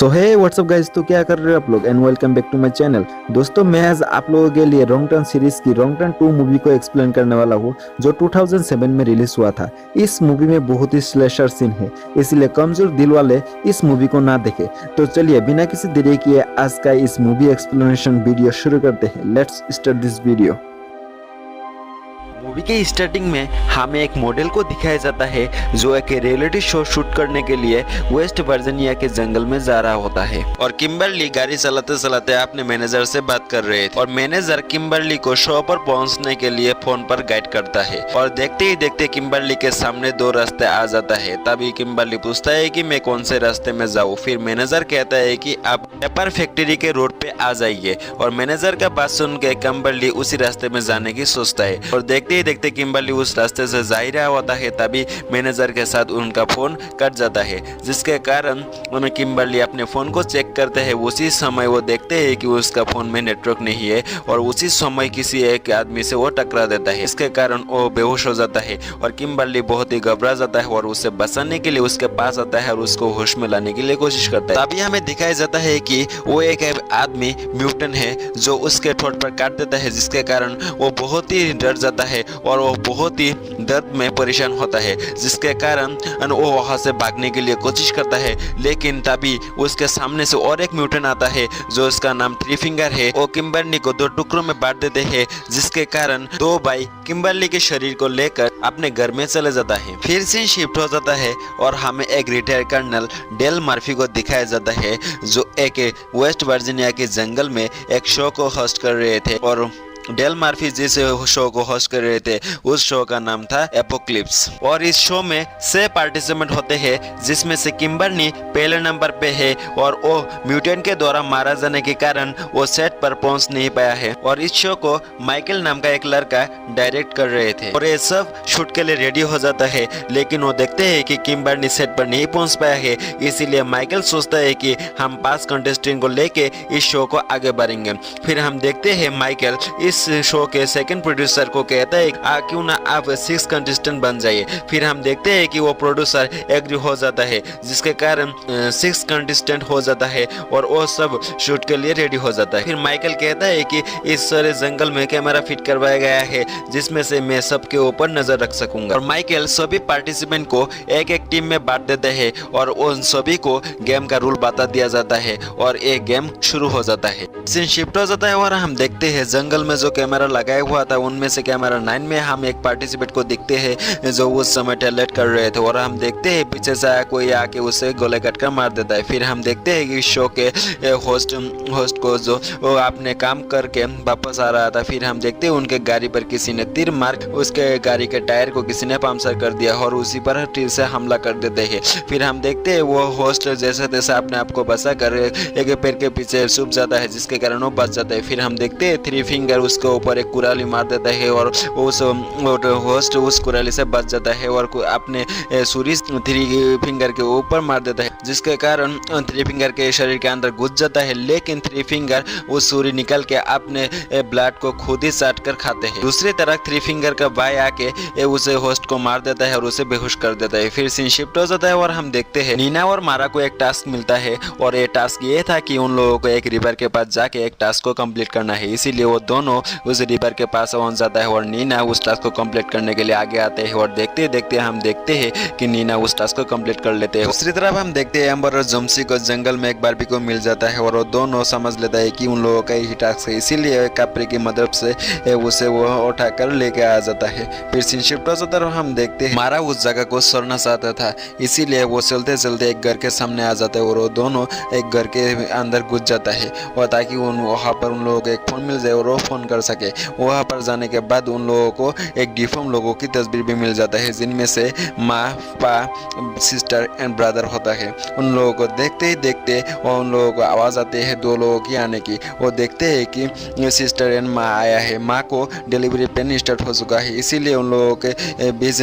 सो है WhatsApp guys, तो क्या कर रहे हो आप लोग and welcome back to my channel. दोस्तों मैं आज आप लोगों के लिए रॉन्ग टर्न सीरीज की रॉन्ग टर्न 2 मूवी को एक्सप्लेन करने वाला हूँ जो 2007 में रिलीज हुआ था। इस मूवी में बहुत ही स्लैशर सीन है, इसलिए कमजोर दिल वाले इस मूवी को ना देखे। तो चलिए बिना किसी देरी किए आज का इस मूवी एक्सप्लेनेशन वीडियो शुरू करते हैं। Let's start this video. Movie के स्टार्टिंग में हमें एक मॉडल को दिखाया जाता है जो एक रियलिटी शो शूट करने के लिए वेस्ट वर्जीनिया के जंगल में जा रहा होता है और किम्बरली गाड़ी चलाते चलाते अपने मैनेजर से बात कर रहे थे और मैनेजर किम्बरली को शो पर पहुंचने के लिए फोन पर गाइड करता है और देखते ही देखते किम्बरली के सामने दो रास्ते आ जाता है। तभी किम्बरली पूछता है कि मैं कौन से रास्ते में जाऊँ। फिर मैनेजर कहता है कि आप पेपर फैक्ट्री के रोड पे आ जाइए और मैनेजर का बात सुन के किम्बरली उसी रास्ते में जाने की सोचता है और देखते ही देखते किम्बरली उस रास्ते से जा ही रहा होता है। तभी मैनेजर के साथ उनका फोन कट जाता है, जिसके कारण उन्हें किम्बरली अपने फोन को चेक करते हैं। उसी समय वो देखते हैं कि उसका फोन में नेटवर्क नहीं है और उसी समय किसी एक आदमी से वो टकरा देता है। इसके कारण वो बेहोश हो जाता है और किम्बरली बहुत ही घबरा जाता है और उसे बचाने के लिए उसके पास आता है और उसको होश में लाने के लिए कोशिश करता है। तभी हमें दिखाया जाता है कि वो एक आदमी म्यूटेंट है जो उसके ठोट पर काट देता है, जिसके कारण वो बहुत ही डर जाता है और वो बहुत ही दर्द में परेशान होता है, जिसके कारण वो वहां से भागने के लिए कोशिश करता है। लेकिन तभी उसके सामने से और एक म्यूटेंट आता है जो उसका नाम थ्री फिंगर है। वो किम्बरली को दो टुकड़ों में बांट देते हैं, जिसके कारण दो भाई किम्बरली के शरीर को लेकर अपने घर में चले जाता है। फिर सीन शिफ्ट हो जाता है और हमें एक रिटायर्ड कर्नल डेल मर्फी को दिखाया जाता है जो एक वेस्ट वर्जीनिया के जंगल में एक शो को होस्ट कर रहे थे और डेल मर्फी जिस शो को होस्ट कर रहे थे उस शो का नाम था एपोक्लिप्स और इस शो में 6 पार्टिसिपेंट होते हैं, जिसमें से किम्बरली पहले नंबर पे है और वो म्यूटेंट के द्वारा मारा जाने के कारण वो सेट पर पहुंच नहीं पाया है और इस शो को माइकल नाम का एक लड़का डायरेक्ट कर रहे थे और ये सब शूट के लिए रेडी हो जाता है। लेकिन वो देखते हैं कि किम्बरली सेट पर नहीं पहुंच पाया है, इसीलिए माइकल सोचता है कि हम 5 कंटेस्टेंट को लेके इस शो को आगे बढ़ेंगे। फिर हम देखते हैं माइकल इस शो के सेकंड प्रोड्यूसर को कहता है क्यों ना आप 6 कंटेस्टेंट बन जाइए। फिर हम देखते हैं कि वो प्रोड्यूसर एग्री हो जाता है, जिसके कारण 6 कंटेस्टेंट हो जाता है और वो सब शूट के लिए रेडी हो जाता है। फिर माइकल कहता है कि इस सारे जंगल में कैमरा फिट करवाया गया है जिसमें से मैं सबके ऊपर नजर रख सकूंगा और माइकल सभी पार्टिसिपेंट को एक एक टीम में बांट देते हैं और उन सभी को गेम का रूल बता दिया जाता है और एक गेम शुरू हो जाता है। सीन शिफ्ट हो जाता है और हम देखते हैं जंगल में जो कैमरा लगाया हुआ था उनमें से कैमरा 9 में हम एक पार्टिसिपेंट को दिखते हैं जो उस समय टॉयलेट कर रहे थे और हम देखते हैं पीछे से कोई आके उसे गोले कटकर मार देता है। फिर हम देखते हैं कि शो के होस्ट को जो वो अपने काम करके वापस आ रहा था। फिर हम देखते हैं उनके गाड़ी पर किसी ने तीर मार उसके गाड़ी के टायर को किसी ने पंक्चर कर दिया और उसी पर तीर से हमला कर देते हैं। फिर हम देखते हैं वो होस्ट जैसे तैसे अपने आप को बचा कर एक पैर के पीछे छुप जाता है, जिसके कारण वो बच जाता है। फिर हम देखते हैं थ्री फिंगर उसके ऊपर एक कुराली मार देता है और उस होस्ट उस कुराली से बच जाता है और अपने छुरी थ्री फिंगर के ऊपर मार देता है, जिसके कारण थ्री फिंगर के शरीर के अंदर घुस जाता है। लेकिन थ्री फिंगर उस छुरी निकल के अपने ब्लड को खुद ही चाट कर खाते हैं। दूसरी तरफ थ्री फिंगर का भाई आके उसे होस्ट को मार देता है और उसे बेहोश कर देता है। फिर सीन शिफ्ट हो जाता है और हम देखते हैं नीना और मारा को एक टास्क मिलता है और ये टास्क ये था कि उन लोगों को एक रिवर के पास जाके एक टास्क को कंप्लीट करना है, इसीलिए वो दोनों उस रिवर के पास पहुंच जाता है और नीना उस टास्क को कंप्लीट करने के लिए आगे आते हैं और देखते देखते हम देखते हैं कि नीना उस टास्क को कंप्लीट कर लेते हैं। दूसरी तरफ हम देखते हैं एम्बर और जोम्सी को जंगल में एक बारबी को मिल जाता है और वो दोनों समझ लेता है कि उन लोगों का ही टास्क है, इसीलिए कापरे की मदद से उसे वो उठाकर लेके आ जाता है। फिर सीन शिफ्ट हो जाता है और हम देखते हैं मारा उस जगह को छोड़ना चाहता था, इसीलिए वो चलते चलते एक घर के सामने आ जाता है और वो दोनों एक घर के अंदर घुस जाता है और ताकि वहाँ पर उन लोगों को एक फोन मिल जाए और वो फोन कर सके। वहाँ पर जाने के बाद उन लोगों को एक डिफॉर्म लोगों की तस्वीर भी मिल जाता है, जिनमें से माँ, पा, सिस्टर एंड ब्रदर होता है। उन लोगों को देखते ही देखते और उन लोगों को आवाज़ आती है 2 लोगों की आने की। वो देखते हैं कि सिस्टर एंड माँ आया है, माँ को डिलीवरी पेन स्टार्ट हो चुका है, इसीलिए उन लोगों के बीच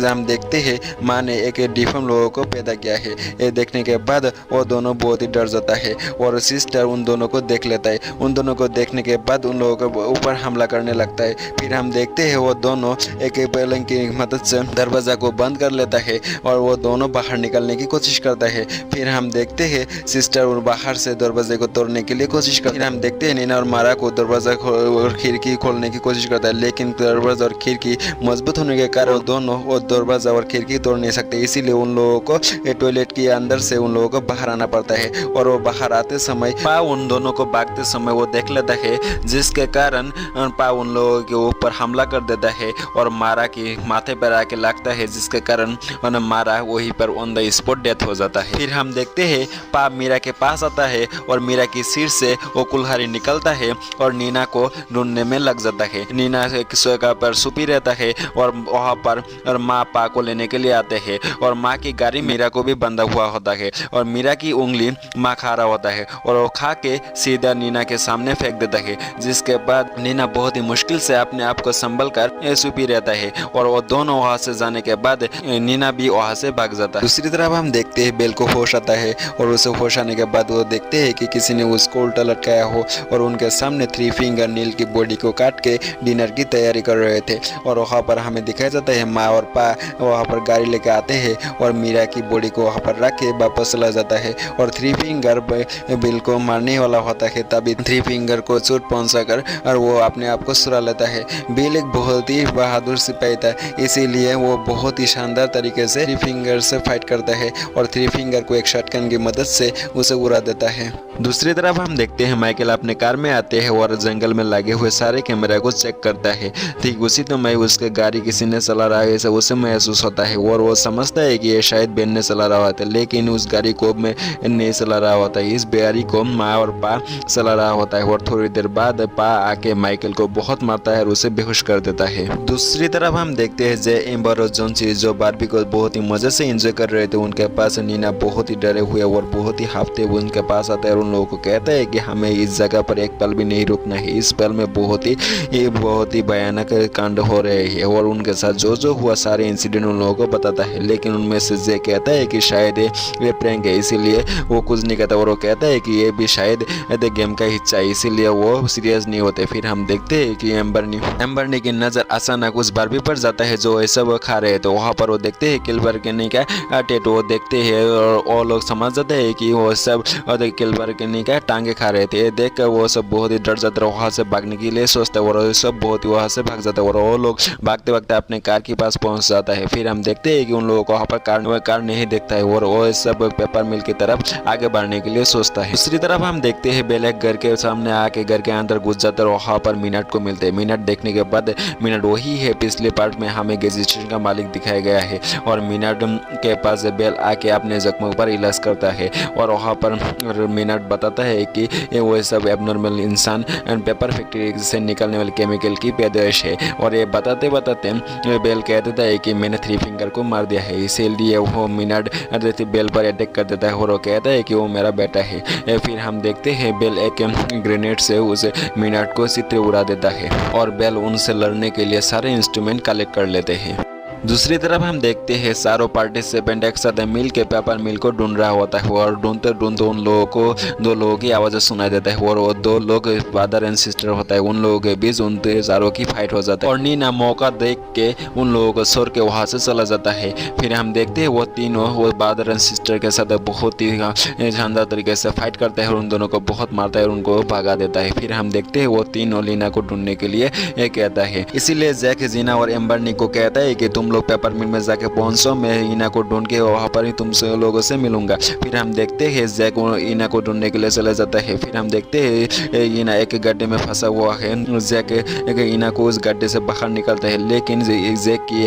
हम देखते हैं माँ ने एक डिफॉर्म लोगों को पैदा किया है। ये देखने के बाद वो दोनों बहुत ही डर जाता है और सिस्टर उन दोनों को देख लेता है। उन दोनों को देखने के बाद उन लोगों को ऊपर हमला करने लगता है। फिर हम देखते हैं वो दोनों एक पलंग की मदद से दरवाज़ा को बंद कर लेता है और वो दोनों बाहर निकलने की कोशिश करता है। फिर हम देखते हैं सिस्टर बाहर से दरवाजे को तोड़ने के लिए कोशिश करती है। फिर हम देखते हैं नीना और मारा को दरवाज़ा और खिड़की खोलने की कोशिश करता है, लेकिन दरवाज़ा और खिड़की मजबूत होने के कारण दोनों वो दरवाज़ा और खिड़की तोड़ नहीं सकते। इसीलिए उन लोगों को टॉयलेट के अंदर से उन लोगों को बाहर आना पड़ता है और वो बाहर आते समय पा उन दोनों को भागते समय वो देख लेता है, जिसके कारण पा उन लोगों के ऊपर हमला कर देता है और मारा की माथे पर आके लगता है, जिसके कारण मारा वहीं पर ऑन द स्पॉट डेथ हो जाता है। फिर हम देखते हैं पा मीरा के पास आता है और मीरा की सिर से वो कुल्हाड़ी निकलता है और नीना को ढूंढने में लग जाता है। नीना एक जगह पर छुपी रहता है और वहाँ पर माँ पा को लेने के लिए आते हैं और माँ की गाड़ी मीरा को भी बंधा हुआ होता है और मीरा की उंगली माँ खा रहा होता है और वो खा के सीधा नीना के सामने फेंक देता है, जिसके बाद नीना बहुत ही मुश्किल से अपने आप को संभल कर छुपी रहता है और वो दोनों वहाँ से जाने के बाद नीना भी वहाँ से भाग जाता है। दूसरी तरफ हम देखते हैं बेल को होश आता है और उसे होश आने के बाद वो देखते हैं कि किसी ने उसको उल्टा लटकाया हो और उनके सामने थ्री फिंगर नील की बॉडी को काट के डिनर की तैयारी कर रहे थे। और वहाँ पर हमें दिखाया जाता है माँ और पा वहाँ पर गाड़ी लेके आते हैं और मीरा की बॉडी को वहाँ पर रख के वापस चला जाता है और थ्री फिंगर बिल को मारने वाला होता है, तभी थ्री फिंगर को चोट पहुँचाकर और वो अपने आप को सुरा लेता है। बिल एक बहुत ही बहादुर सिपाही था, इसीलिए वो बहुत ही शानदार तरीके से थ्री फिंगर से फाइट करता है और थ्री फिंगर को एक शॉटगन की मदद से उसे उड़ा देता है। दूसरी तरफ हम देखते हैं माइकल अपने कार में आते हैं और जंगल में लगे हुए सारे कैमरा को चेक करता है। ठीक उसी समय उसके गाड़ी किसी ने चला रहा है ऐसा उसे महसूस होता है और वो समझता है कि ये शायद बेन ने चला रहा होता है, लेकिन उस गाड़ी को में नहीं चला रहा होता है। इस गाड़ी को माँ और पा चला रहा होता है और थोड़ी देर बाद पा आके माइकल को बहुत मारता है और उसे बेहोश कर देता है। दूसरी तरफ हम देखते हैं जे एम्बर और जॉन्सी जो बारबी को बहुत ही मजे से एंजॉय कर रहे थे, उनके पास नीना बहुत ही डरे हुए और बहुत ही हाफते हुए उनके पास आता है और उन लोगों को कहता है कि हमें इस जगह पर एक पल भी नहीं रुकना है। इस पल में बहुत ही भयानक कांड हो रहे हैं और उनके साथ जो हुआ सारे इंसिडेंट उन लोगों को बताता है, लेकिन उनमें से जे कहता है कि शायद ये प्रैंक है, इसीलिए वो कुछ नहीं कहता और वो कहता है कि ये भी शायद गेम का हिस्सा है, इसीलिए वो सीरियस नहीं होते। फिर हम देखते हैं कि एम्बरनी की नज़र अचानक उस बारबी पर जाता है जो ऐसा वो खा रहे थे। वहाँ पर वो देखते हैं किलबर के नहीं का टेटू वो देखते हैं और वो लोग समझ जाते हैं कि वो सब किलबर के नहीं का टांगे खा रहे थे। देख कर वो सब बहुत ही डर जाते हैं, वहाँ से भागने के लिए सोचते हैं और सब बहुत ही वहाँ से भाग जाते हैं और वो लोग भागते भागते अपने कार के पास पहुँच जाता है। फिर हम देखते हैं कि उन लोगों को वहाँ पर कार नहीं देखता है और वो सब पेपर मिल की तरफ आगे बढ़ने के लिए सोचता है। दूसरी तरफ हम देखते हैं बेल एक घर के सामने आके घर के अंदर घुस जाता है और वहाँ पर मिनट को मिलते हैं। मिनट देखने के बाद मिनट वही है पिछले पार्ट में हमें गैस स्टेशन का मालिक दिखाया गया है और मिनट के पास बेल आके अपने जख्मों पर इलाज करता है और वहाँ पर मिनट बताता है कि वो सब एबनॉर्मल इंसान पेपर फैक्ट्री से निकलने वाले केमिकल की पैदाइश है और ये बताते बताते बेल कह देता है कि मैंने थ्री फिंगर को मार दिया है, इसीलिए वो मिनट बेल पर अटैक कर देता है और वो कहता है कि वो मेरा बेटा है। फिर हम देखते हैं बेल एक ग्रेनेड से उस मिनट को चित्र उड़ा देता है और बेल उनसे लड़ने के लिए सारे इंस्ट्रूमेंट कलेक्ट कर लेते हैं। दूसरी तरफ हम देखते हैं सारों पार्टिसिपेंट एक साथ मिल के पेपर मिल को ढूंढ रहा होता है और ढूंढते ढूंढते उन लोगों को दो लोगों की आवाज़ें सुनाई देता है और वो दो लोग फादर एंड सिस्टर होता है। उन लोगों के बीच उन चारों की फाइट हो जाता है और नीना मौका देख के उन लोगों को छोड़ के वहाँ से चला जाता है। फिर हम देखते हैं वो तीनों वो फादर एंड सिस्टर के साथ बहुत ही शानदार तरीके से फाइट करता है और उन दोनों को बहुत मारता है और उनको भगा देता है। फिर हम देखते हैं वो तीनों लीना को ढूंढने के लिए कहता है, इसीलिए जैक जीना और एम्बरनी को कहता है कि तुम लोग पेपर मिल में जाके पहुंचो, मैं ईना को ढूंढ के वहाँ पर ही तुमसे लोगों से मिलूंगा। फिर हम देखते हैं जैक ईना को ढूंढने के लिए चला जाता है। फिर हम देखते हैं ईना एक गड्ढे में फंसा हुआ है, जैक ईना को उस गड्ढे से बाहर निकलता है, लेकिन जैक की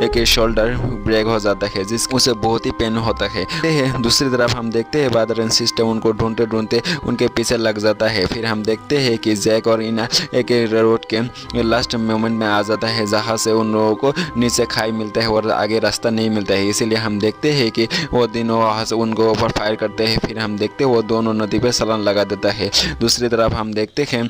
एक शोल्डर ब्रेक हो जाता है जिससे उसे बहुत ही पेन होता है। दूसरी तरफ हम देखते हैं फादर एंड सिस्टर उनको ढूंढते ढूंढते उनके पीछे लग जाता है। फिर हम देखते हैं कि जैक और ईना एक रोड के लास्ट मोमेंट में आ जाता है जहाँ से उन लोगों को नीचे दिखाई मिलता है और आगे रास्ता नहीं मिलता है। इसीलिए हम देखते हैं कि वो दोनों वहाँ से उनको ऊपर फायर करते हैं। फिर हम देखते हैं वो दोनों नदी पे छलांग लगा देता है। दूसरी तरफ हम देखते हैं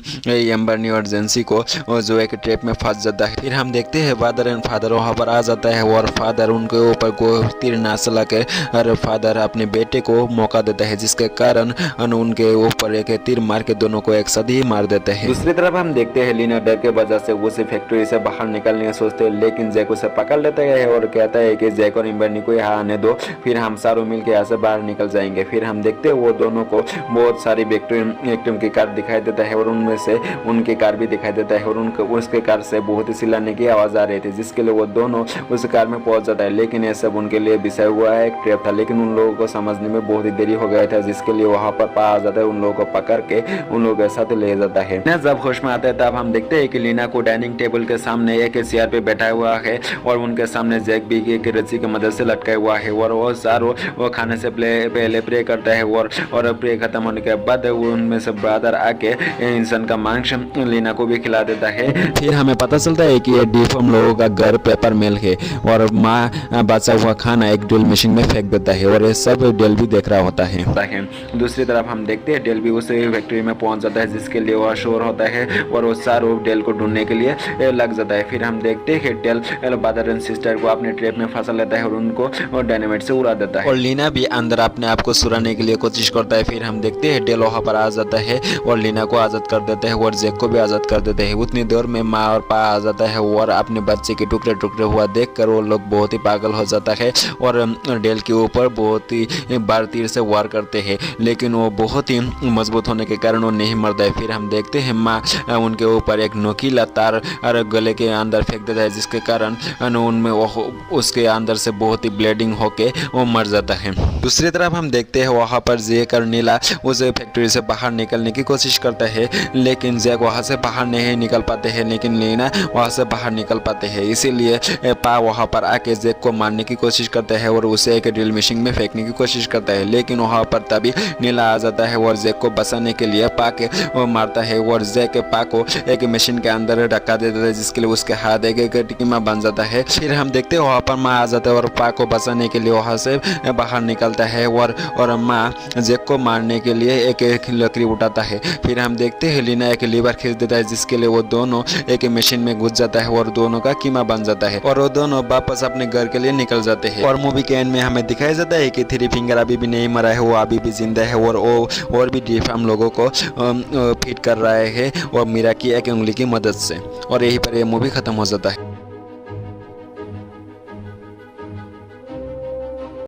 एम्बर्नी और जेंसी को जो एक ट्रैप में फंस जाता है। फिर हम देखते हैं फादर एंड फादर वहाँ पर आ जाता है और फादर उनके ऊपर को तीर ना चला के और फादर अपने बेटे को मौका देता है, जिसके कारण उनके ऊपर एक तीर मार के दोनों को एक साथ ही मार देते हैं। दूसरी तरफ हम देखते हैं लीना डर के वजह से उसे फैक्ट्री से बाहर निकलने सोचते हैं, लेकिन जैक उसे पकड़ लेता है और कहता है कि जैक और एम्बर्नी को यहाँ आने दो, फिर हम सारों मिल के यहाँ से बाहर निकल जाएंगे। फिर हम देखते हैं वो दोनों को बहुत सारी विक्टिम की कार दिखाई देता है और उनमें से उनकी कार भी दिखाई देता है और उसके कार से बहुत ही चिल्लाने की आवाज आ रही थी, जिसके लिए वो दोनों उस कार में पहुंच जाता है। लेकिन ये सब उनके लिए बिछा हुआ एक ट्रैप था, लेकिन उन लोगों को समझने में बहुत ही देरी हो गया था, जिसके लिए वहां पर पा आ जाता है, उन लोगों को पकड़ के उन लोगों के साथ ले जाता है। जब होश में आता है तब हम देखते हैं कि लीना को डाइनिंग टेबल के सामने एक चेयर पे बैठा हुआ है और उनके सामने जैक भी एक रस्सी की मदद से लटका हुआ है और वो सारों वो खाने से पहले प्रे करता है और प्रे खत्म होने के बाद उनमें से ब्रदर आके इंसान का मांस लीना को भी खिला देता है। फिर हमें पता चलता है कि ये डिफॉर्म लोगों का घर पेपर मिल है और माँ बचा हुआ खाना एक ड्रिल मशीन में फेंक देता है और ये सब डेल भी देख रहा होता है। दूसरी तरफ हम देखते हैं डेल भी उस फैक्ट्री में पहुंच जाता है, जिसके लिए वह शोर होता है और वो सारों डेल को ढूंढने के लिए लग जाता है। फिर हम देखते हैं डेल ब्रदर एंड सिस्टर को अपने ट्रैप में फंसा लेता है और उनको डायनामाइट से उड़ा देता है और लीना भी अंदर अपने आप को सुराने के लिए कोशिश करता है। फिर हम देखते हैं डेल वहाँ पर आ जाता है और लीना को आज़ाद कर देता है और जैक को भी आज़ाद कर देते हैं। उतनी देर में माँ और पा आ जाता है और अपने बच्चे के टुकड़े टुकड़े हुआ देखकर वो लोग बहुत ही पागल हो जाता है और डेल के ऊपर बहुत ही बार तीर से वार करते हैं, लेकिन वो बहुत ही मजबूत होने के कारण वो नहीं मरता है। फिर हम देखते हैं माँ उनके ऊपर एक नोकीला तार गले के अंदर फेंक देता है, जिसके कारण उनमें उसके अंदर से बहुत ही ब्लीडिंग होके वो मर जाता है। दूसरी तरफ हम देखते हैं वहाँ पर जैक और नीला उस फैक्ट्री से बाहर निकलने की कोशिश करता है, लेकिन जैक वहाँ से बाहर नहीं निकल पाते हैं, लेकिन लीना वहाँ से बाहर निकल पाते हैं। इसीलिए पा वहाँ पर आके जैक को मारने की कोशिश करता है और उसे एक ड्रिल मशीन में फेंकने की कोशिश करता है, लेकिन वहाँ पर तभी नीला आ जाता है और जैक को बचाने के लिए पा के मारता है और जैक पा को एक मशीन के अंदर ढका देता है, जिसके लिए उसके हाथ एक टिकीमा बन जाता है। फिर हम देखते हैं वहाँ पर माँ आ जाता है और पा को बचाने के लिए वहाँ से बाहर निकलता है और माँ जैक को मारने के लिए एक लकड़ी उठाता है। फिर हम देखते हैं लीना एक लीवर खींच देता है, जिसके लिए वो दोनों एक मशीन में घुस जाता है और दोनों का कीमा बन जाता है और वो दोनों वापस अपने घर के लिए निकल जाते हैं। और मूवी के एंड में हमें दिखाया जाता है कि थ्री फिंगर अभी भी नहीं मरा है, वो अभी भी जिंदा है और भी डिफॉर्म लोगों को फीड कर रहा है और मीरा की एक उंगली की मदद से, और यहीं पर ये मूवी खत्म हो जाता है।